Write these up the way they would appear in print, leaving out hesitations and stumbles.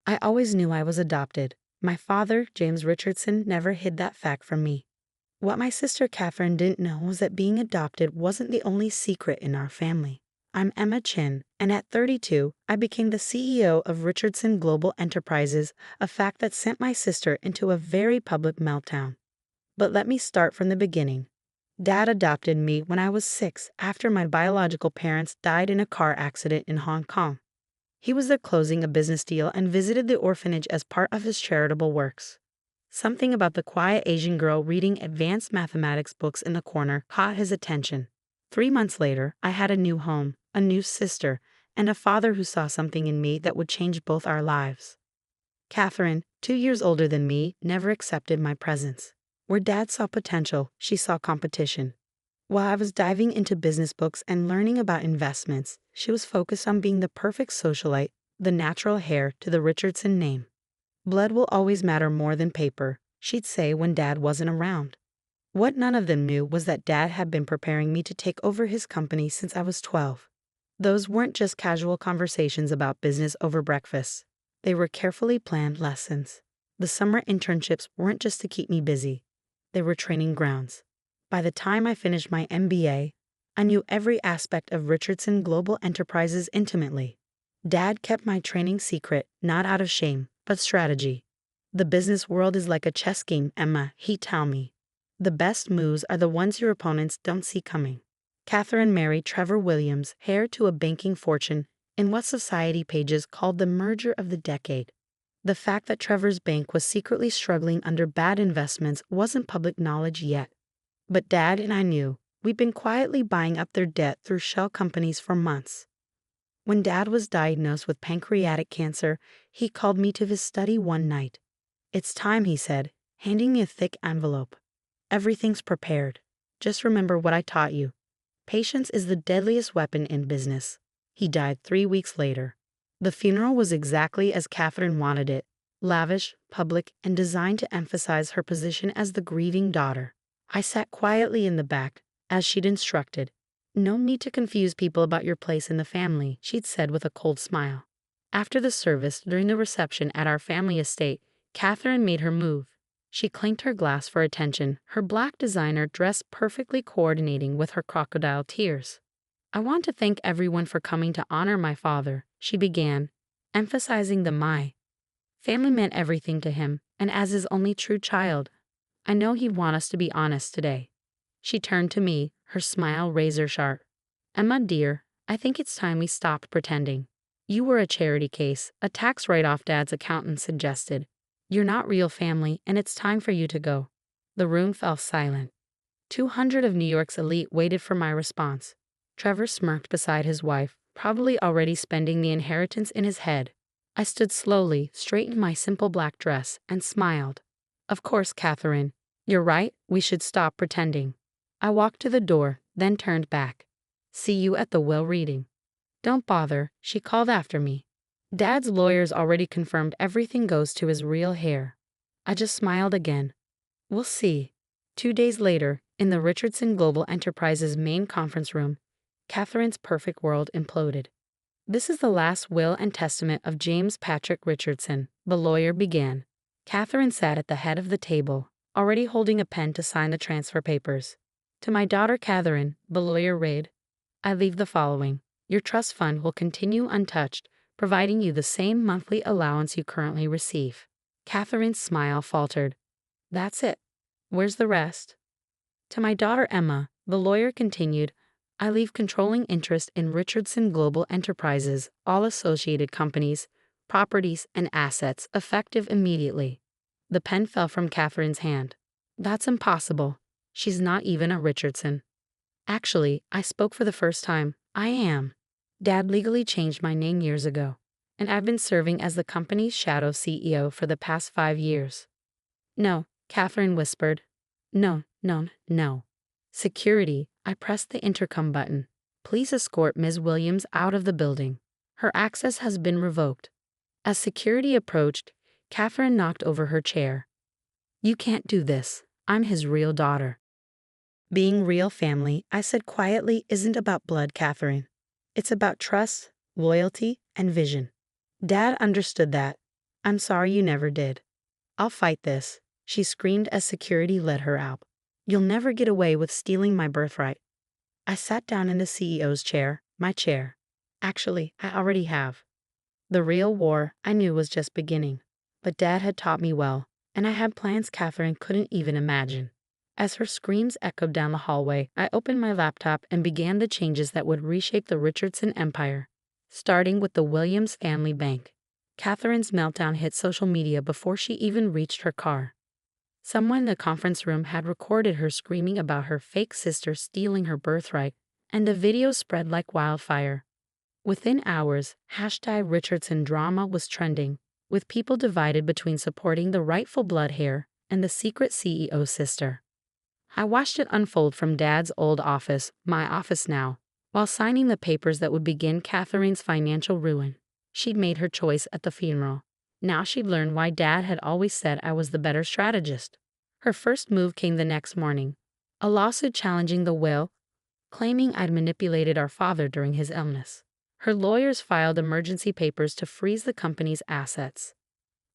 I always knew I was adopted. My father, James Richardson, never hid that fact from me. What my sister Catherine didn't know was that being adopted wasn't the only secret in our family. I'm Emma Chin, and at 32, I became the CEO of Richardson Global Enterprises, a fact that sent my sister into a very public meltdown. But let me start from the beginning. Dad adopted me when I was 6 after my biological parents died in a car accident in Hong Kong. He was there closing a business deal and visited the orphanage as part of his charitable works. Something about the quiet Asian girl reading advanced mathematics books in the corner caught his attention. 3 months later, I had a new home, a new sister, and a father who saw something in me that would change both our lives. Catherine, 2 years older than me, never accepted my presence. Where Dad saw potential, she saw competition. While I was diving into business books and learning about investments, she was focused on being the perfect socialite, the natural heir to the Richardson name. Blood will always matter more than paper, she'd say when Dad wasn't around. What none of them knew was that Dad had been preparing me to take over his company since I was 12. Those weren't just casual conversations about business over breakfast. They were carefully planned lessons. The summer internships weren't just to keep me busy. They were training grounds. By the time I finished my MBA, I knew every aspect of Richardson Global Enterprises intimately. Dad kept my training secret, not out of shame, but strategy. The business world is like a chess game, Emma, he'd tell me. The best moves are the ones your opponents don't see coming. Catherine married Trevor Williams, heir to a banking fortune, in what society pages called the merger of the decade. The fact that Trevor's bank was secretly struggling under bad investments wasn't public knowledge yet. But Dad and I knew. We'd been quietly buying up their debt through shell companies for months. When Dad was diagnosed with pancreatic cancer, he called me to his study one night. "It's time," he said, handing me a thick envelope. "Everything's prepared. Just remember what I taught you. Patience is the deadliest weapon in business." He died 3 weeks later. The funeral was exactly as Catherine wanted it, lavish, public, and designed to emphasize her position as the grieving daughter. I sat quietly in the back, as she'd instructed. "No need to confuse people about your place in the family," she'd said with a cold smile. After the service, during the reception at our family estate, Catherine made her move. She clinked her glass for attention, her black designer dress perfectly coordinating with her crocodile tears. "I want to thank everyone for coming to honor my father," she began, emphasizing the my. Family meant everything to him, and as his only true child, I know he'd want us to be honest today. She turned to me, her smile razor sharp. "Emma, dear, I think it's time we stopped pretending. You were a charity case, a tax write-off Dad's accountant suggested. You're not real family, and it's time for you to go." The room fell silent. 200 of New York's elite waited for my response. Trevor smirked beside his wife, probably already spending the inheritance in his head. I stood slowly, straightened my simple black dress, and smiled. "Of course, Catherine. You're right, we should stop pretending." I walked to the door, then turned back. "See you at the will reading." "Don't bother," she called after me. "Dad's lawyers already confirmed everything goes to his real heir." I just smiled again. "We'll see." 2 days later, in the Richardson Global Enterprises main conference room, Catherine's perfect world imploded. "This is the last will and testament of James Patrick Richardson," the lawyer began. Catherine sat at the head of the table, already holding a pen to sign the transfer papers. "To my daughter Catherine," the lawyer read, "I leave the following. Your trust fund will continue untouched, providing you the same monthly allowance you currently receive." Catherine's smile faltered. "That's it. Where's the rest?" "To my daughter Emma," the lawyer continued, "I leave controlling interest in Richardson Global Enterprises, all associated companies, properties, and assets, effective immediately." The pen fell from Catherine's hand. "That's impossible. She's not even a Richardson." "Actually, I spoke for the first time. I am. Dad legally changed my name years ago, and I've been serving as the company's shadow CEO for the past 5 years." "No," Catherine whispered. "No, no, no." "Security," I pressed the intercom button. "Please escort Ms. Williams out of the building. Her access has been revoked." As security approached, Catherine knocked over her chair. "You can't do this. I'm his real daughter." "Being real family," I said quietly, "isn't about blood, Catherine. It's about trust, loyalty, and vision." Dad understood that. I'm sorry you never did. I'll fight this, she screamed as security led her out. You'll never get away with stealing my birthright. I sat down in the CEO's chair, my chair. Actually, I already have. The real war, I knew, was just beginning. But Dad had taught me well, and I had plans Catherine couldn't even imagine. As her screams echoed down the hallway, I opened my laptop and began the changes that would reshape the Richardson empire. Starting with the Williams family bank. Catherine's meltdown hit social media before she even reached her car. Someone in the conference room had recorded her screaming about her fake sister stealing her birthright, and the video spread like wildfire. Within hours, #Richardson drama was trending, with people divided between supporting the rightful blood heir and the secret CEO sister. I watched it unfold from Dad's old office, my office now, while signing the papers that would begin Catherine's financial ruin. She'd made her choice at the funeral. Now she'd learned why Dad had always said I was the better strategist. Her first move came the next morning, a lawsuit challenging the will, claiming I'd manipulated our father during his illness. Her lawyers filed emergency papers to freeze the company's assets.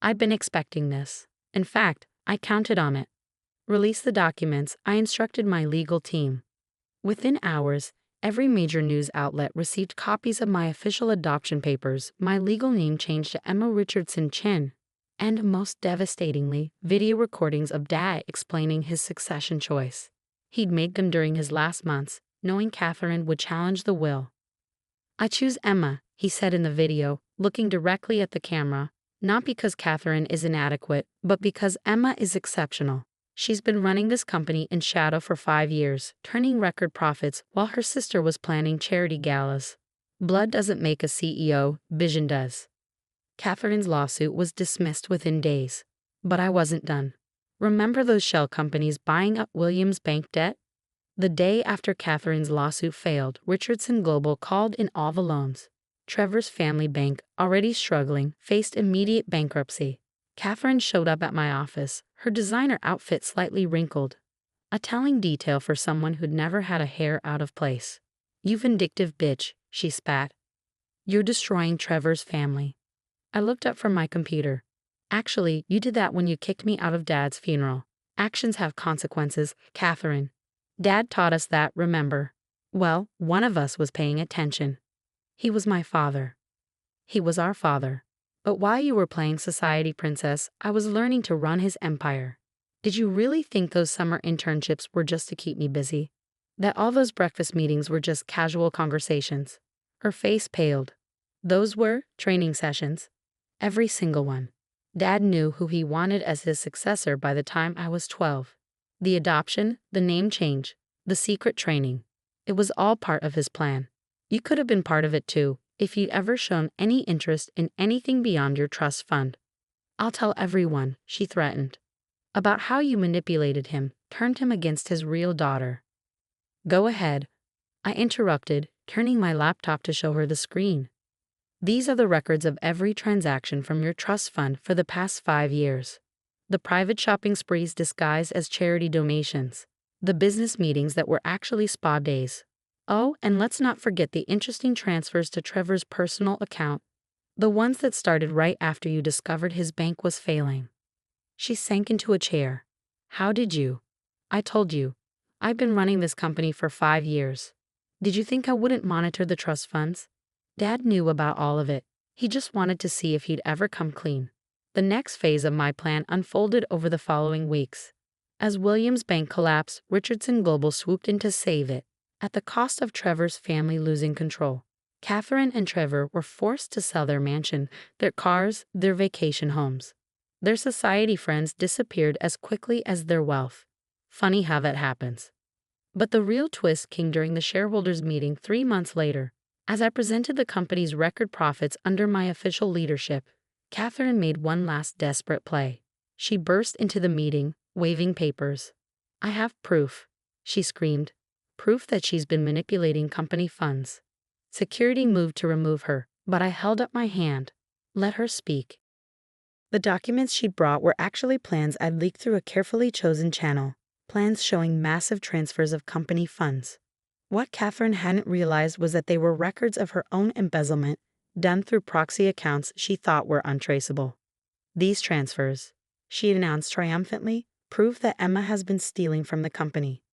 I'd been expecting this. In fact, I counted on it. Release the documents, I instructed my legal team. Within hours, every major news outlet received copies of my official adoption papers. My legal name changed to Emma Richardson Chin, and most devastatingly, video recordings of Dad explaining his succession choice. He'd made them during his last months, knowing Catherine would challenge the will. I choose Emma, he said in the video, looking directly at the camera, not because Catherine is inadequate, but because Emma is exceptional. She's been running this company in shadow for 5 years, turning record profits while her sister was planning charity galas. Blood doesn't make a CEO, vision does. Catherine's lawsuit was dismissed within days. But I wasn't done. Remember those shell companies buying up Williams' bank debt? The day after Catherine's lawsuit failed, Richardson Global called in all the loans. Trevor's family bank, already struggling, faced immediate bankruptcy. Catherine showed up at my office, her designer outfit slightly wrinkled. A telling detail for someone who'd never had a hair out of place. "You vindictive bitch," she spat. "You're destroying Trevor's family." I looked up from my computer. "Actually, you did that when you kicked me out of Dad's funeral. Actions have consequences, Catherine. Dad taught us that, remember? Well, one of us was paying attention. He was my father. He was our father. But while you were playing society princess, I was learning to run his empire. Did you really think those summer internships were just to keep me busy? That all those breakfast meetings were just casual conversations?" Her face paled. "Those were training sessions. Every single one. Dad knew who he wanted as his successor by the time I was 12. The adoption, the name change, the secret training. It was all part of his plan. You could have been part of it too, if you'd ever shown any interest in anything beyond your trust fund. I'll tell everyone," she threatened, "about how you manipulated him, turned him against his real daughter." "Go ahead," I interrupted, turning my laptop to show her the screen. "These are the records of every transaction from your trust fund for the past 5 years. The private shopping sprees disguised as charity donations. The business meetings that were actually spa days. Oh, and let's not forget the interesting transfers to Trevor's personal account. The ones that started right after you discovered his bank was failing." She sank into a chair. "How did you? I told you. I've been running this company for 5 years. Did you think I wouldn't monitor the trust funds? Dad knew about all of it. He just wanted to see if he'd ever come clean." The next phase of my plan unfolded over the following weeks. As Williams' bank collapsed, Richardson Global swooped in to save it, at the cost of Trevor's family losing control. Catherine and Trevor were forced to sell their mansion, their cars, their vacation homes. Their society friends disappeared as quickly as their wealth. Funny how that happens. But the real twist came during the shareholders' meeting 3 months later. As I presented the company's record profits under my official leadership, Catherine made one last desperate play. She burst into the meeting, waving papers. "I have proof," she screamed. "Proof that she's been manipulating company funds." Security moved to remove her, but I held up my hand. Let her speak. The documents she'd brought were actually plans I'd leaked through a carefully chosen channel, plans showing massive transfers of company funds. What Catherine hadn't realized was that they were records of her own embezzlement, done through proxy accounts she thought were untraceable. These transfers, she announced triumphantly, prove that Emma has been stealing from the company.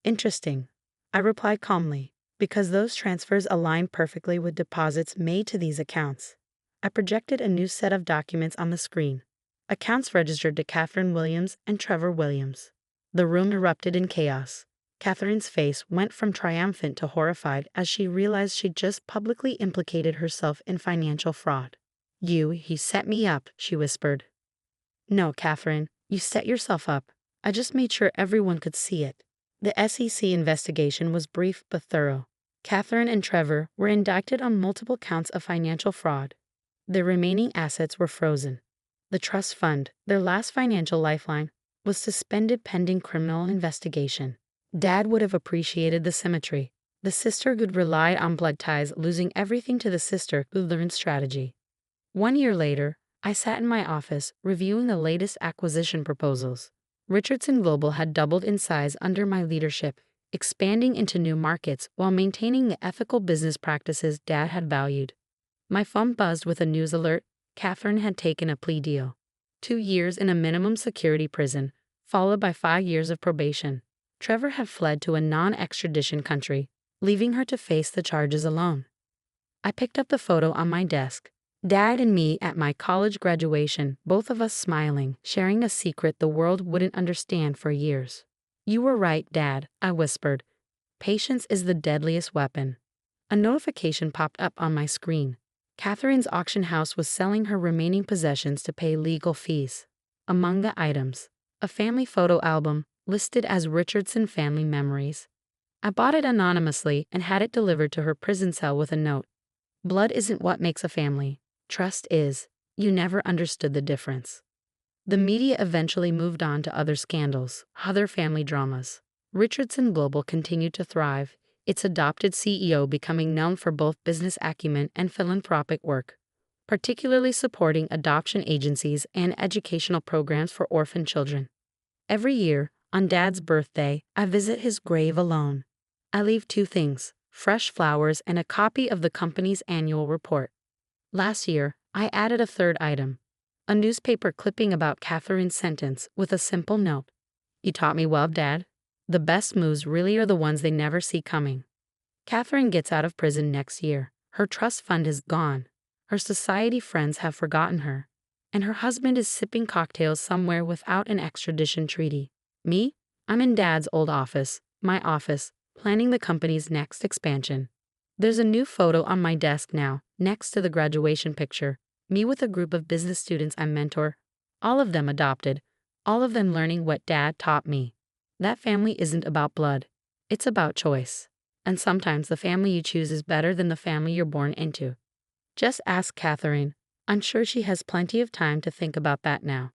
Interesting, I replied calmly, because those transfers align perfectly with deposits made to these accounts. I projected a new set of documents on the screen. Accounts registered to Catherine Williams and Trevor Williams. The room erupted in chaos. Catherine's face went from triumphant to horrified as she realized she'd just publicly implicated herself in financial fraud. He set me up, she whispered. No, Catherine, you set yourself up. I just made sure everyone could see it. The SEC investigation was brief but thorough. Catherine and Trevor were indicted on multiple counts of financial fraud. Their remaining assets were frozen. The trust fund, their last financial lifeline, was suspended pending criminal investigation. Dad would have appreciated the symmetry. The sister who'd relied on blood ties losing everything to the sister who learned strategy. 1 year later, I sat in my office reviewing the latest acquisition proposals. Richardson Global had doubled in size under my leadership, expanding into new markets while maintaining the ethical business practices Dad had valued. My phone buzzed with a news alert. Catherine had taken a plea deal. 2 years in a minimum security prison, followed by 5 years of probation. Trevor had fled to a non-extradition country, leaving her to face the charges alone. I picked up the photo on my desk. Dad and me at my college graduation, both of us smiling, sharing a secret the world wouldn't understand for years. You were right, Dad, I whispered. Patience is the deadliest weapon. A notification popped up on my screen. Catherine's auction house was selling her remaining possessions to pay legal fees. Among the items, a family photo album listed as Richardson Family Memories. I bought it anonymously and had it delivered to her prison cell with a note. Blood isn't what makes a family. Trust is. You never understood the difference. The media eventually moved on to other scandals, other family dramas. Richardson Global continued to thrive, its adopted CEO becoming known for both business acumen and philanthropic work, particularly supporting adoption agencies and educational programs for orphan children. Every year, on Dad's birthday, I visit his grave alone. I leave 2 things, fresh flowers and a copy of the company's annual report. Last year, I added a 3rd item, a newspaper clipping about Catherine's sentence with a simple note. You taught me well, Dad. The best moves really are the ones they never see coming. Catherine gets out of prison next year. Her trust fund is gone. Her society friends have forgotten her. And her husband is sipping cocktails somewhere without an extradition treaty. Me? I'm in Dad's old office, my office, planning the company's next expansion. There's a new photo on my desk now, next to the graduation picture. Me with a group of business students I mentor. All of them adopted. All of them learning what Dad taught me. That family isn't about blood. It's about choice. And sometimes the family you choose is better than the family you're born into. Just ask Catherine. I'm sure she has plenty of time to think about that now.